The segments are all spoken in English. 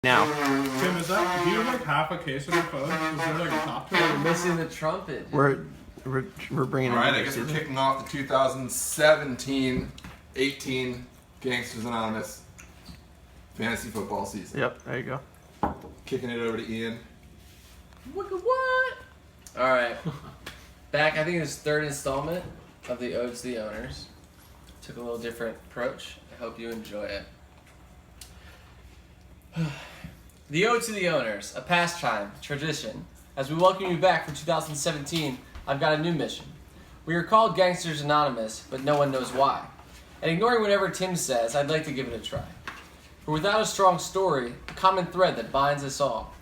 now. Tim, do you have like half a case on your phone? Is there like a top to We're it? missing the trumpet. We're bringing. All right, I guess we're kicking off the 2017-18 Gangsters Anonymous fantasy football season. Yep, there you go. Kicking it over to Ian. What? All right. Back, I think it's third installment of the Ode to the Owners. Took a little different approach. I hope you enjoy it. The Ode to the Owners, a pastime, tradition. As we welcome you back for 2017, I've got a new mission. We are called Gangsters Anonymous, but no one knows why. And ignoring whatever Tim says, I'd like to give it a try. For without a strong story, a common thread that binds us all,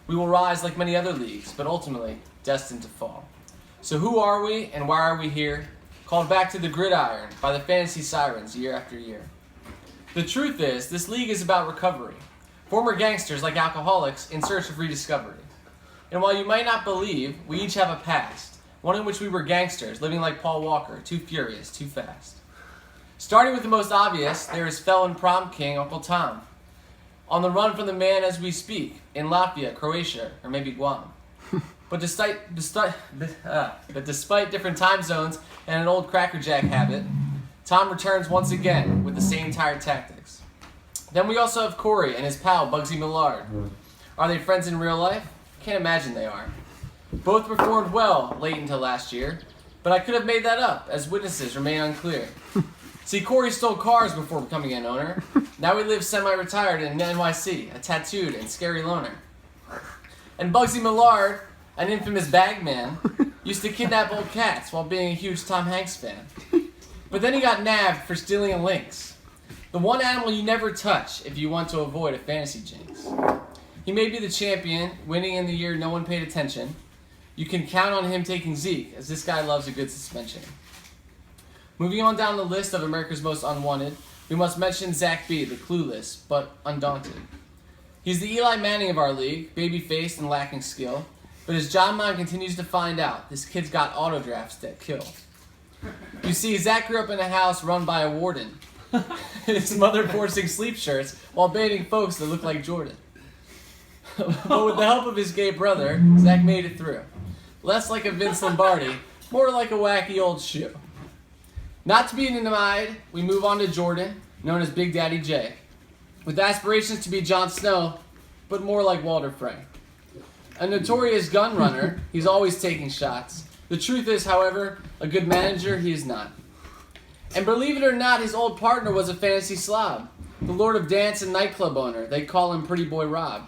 we will rise like many other leagues, but ultimately destined to fall. So who are we and why are we here? Called back to the gridiron by the fantasy sirens year after year. The truth is, this league is about recovery. Former gangsters like alcoholics in search of rediscovery. And while you might not believe, we each have a past, one in which we were gangsters, living like Paul Walker, too furious, too fast. Starting with the most obvious, there is felon prom king Uncle Tom. On the run from the man as we speak, in Latvia, Croatia, or maybe Guam. But despite different time zones and an old crackerjack habit, Tom returns once again with the same tired tactics. Then we also have Corey and his pal Bugsy Millard. Are they friends in real life? Can't imagine they are. Both performed well late into last year, but I could have made that up, as witnesses remain unclear. See, Corey stole cars before becoming an owner. Now he lives semi-retired in NYC, a tattooed and scary loner. And Bugsy Millard, an infamous bagman, used to kidnap old cats while being a huge Tom Hanks fan. But then he got nabbed for stealing a lynx. The one animal you never touch if you want to avoid a fantasy jinx. He may be the champion, winning in the year no one paid attention. You can count on him taking Zeke, as this guy loves a good suspension. Moving on down the list of America's Most Unwanted, we must mention Zach B., the clueless, but undaunted. He's the Eli Manning of our league, baby-faced and lacking skill, but as John Mine continues to find out, this kid's got auto drafts that kill. You see, Zach grew up in a house run by a warden, his mother forcing sleep shirts while baiting folks that look like Jordan. But with the help of his gay brother, Zach made it through. Less like a Vince Lombardi, more like a wacky old shoe. Not to be denied, we move on to Jordan, known as Big Daddy J, with aspirations to be Jon Snow, but more like Walter Frey. A notorious gun runner, he's always taking shots. The truth is, however, a good manager he is not. And believe it or not, his old partner was a fantasy slob, the lord of dance and nightclub owner. They call him Pretty Boy Rob.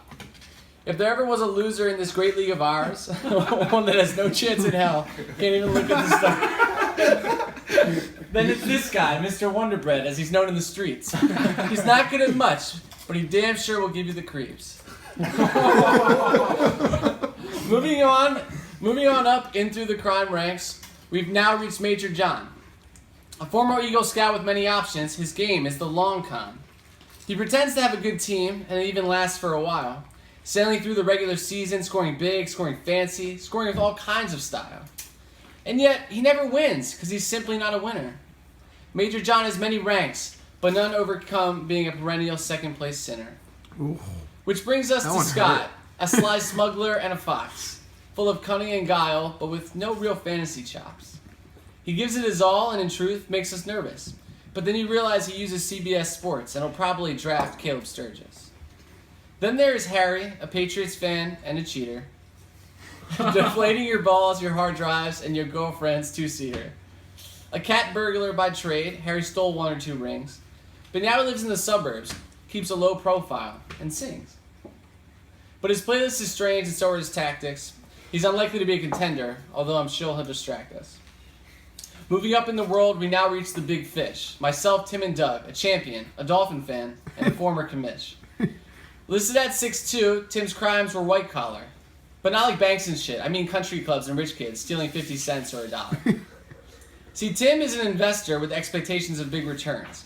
If there ever was a loser in this great league of ours, one that has no chance in hell, can't even look at the stuff, then it's this guy, Mr. Wonderbread, as he's known in the streets. He's not good at much, but he damn sure will give you the creeps. Moving on up in through the crime ranks, we've now reached Major John. A former Eagle Scout with many options, his game is the long con. He pretends to have a good team, and it even lasts for a while, sailing through the regular season, scoring big, scoring fancy, scoring with all kinds of style. And yet, he never wins, because he's simply not a winner. Major John has many ranks, but none overcome being a perennial second-place sinner. Ooh. Which brings us to Scott, a sly smuggler and a fox, full of cunning and guile, but with no real fantasy chops. He gives it his all, and in truth, makes us nervous. But then you realize he uses CBS Sports, and he'll probably draft Caleb Sturgis. Then there is Harry, a Patriots fan and a cheater, deflating your balls, your hard drives, and your girlfriend's two-seater. A cat burglar by trade, Harry stole one or two rings, but now he lives in the suburbs, keeps a low profile, and sings. But his playlist is strange, and so are his tactics. He's unlikely to be a contender, although I'm sure he'll distract us. Moving up in the world, we now reach the big fish. Myself, Tim, and Doug, a champion, a Dolphin fan, and a former commish. Listed at 6'2", Tim's crimes were white-collar. But not like banks and shit. I mean country clubs and rich kids stealing 50 cents or $1. See, Tim is an investor with expectations of big returns.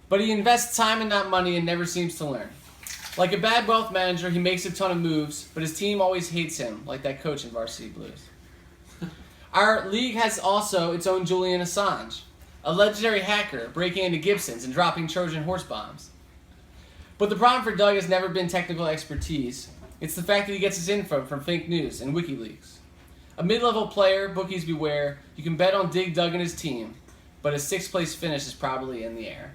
But he invests time and not money and never seems to learn. Like a bad wealth manager, he makes a ton of moves, but his team always hates him, like that coach in Varsity Blues. Our league has also its own Julian Assange, a legendary hacker breaking into Gibsons and dropping Trojan horse bombs. But the problem for Doug has never been technical expertise. It's the fact that he gets his info from fake news and WikiLeaks. A mid-level player, bookies beware, you can bet on Dig Dug and his team, but a 6th place finish is probably in the air.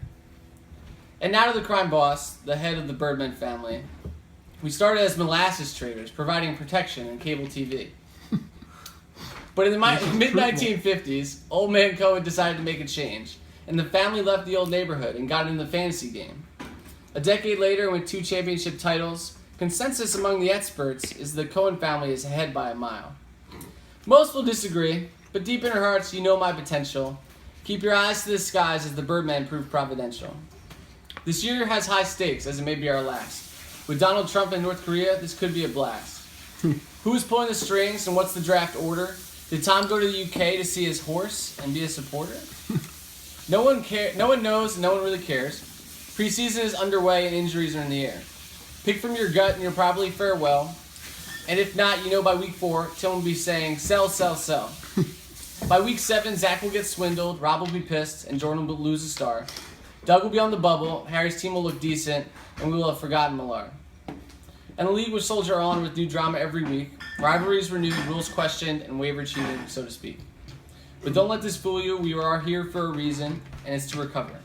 And now to the crime boss, the head of the Birdman family. We started as molasses traders, providing protection and cable TV. But in the mid-1950s, Old Man Cohen decided to make a change, and the family left the old neighborhood and got into the fantasy game. A decade later, with 2 championship titles, consensus among the experts is the Cohen family is ahead by a mile. Most will disagree, but deep in our hearts, you know my potential. Keep your eyes to the skies as the Birdman proved providential. This year has high stakes, as it may be our last. With Donald Trump in North Korea, this could be a blast. Who's pulling the strings and what's the draft order? Did Tom go to the UK to see his horse and be a supporter? No one knows and no one really cares. Preseason is underway and injuries are in the air. Pick from your gut and you'll probably fare well. And if not, you know by week 4, Tim will be saying, sell, sell, sell. By week 7, Zach will get swindled, Rob will be pissed, and Jordan will lose a star. Doug will be on the bubble, Harry's team will look decent, and we will have forgotten Millard. And the league will soldier on with new drama every week, rivalries renewed, rules questioned, and waiver cheated, so to speak. But don't let this fool you, we are here for a reason, and it's to recover.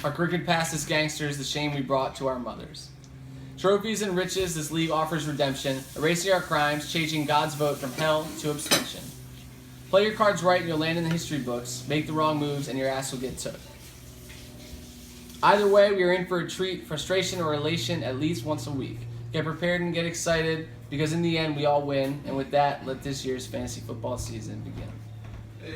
Our crooked past is gangsters, the shame we brought to our mothers. Trophies and riches, this league offers redemption, erasing our crimes, changing God's vote from hell to abstention. Play your cards right and you'll land in the history books. Make the wrong moves and your ass will get took. Either way, we are in for a treat, frustration or elation at least once a week. Get prepared and get excited because in the end we all win. And with that, let this year's fantasy football season begin.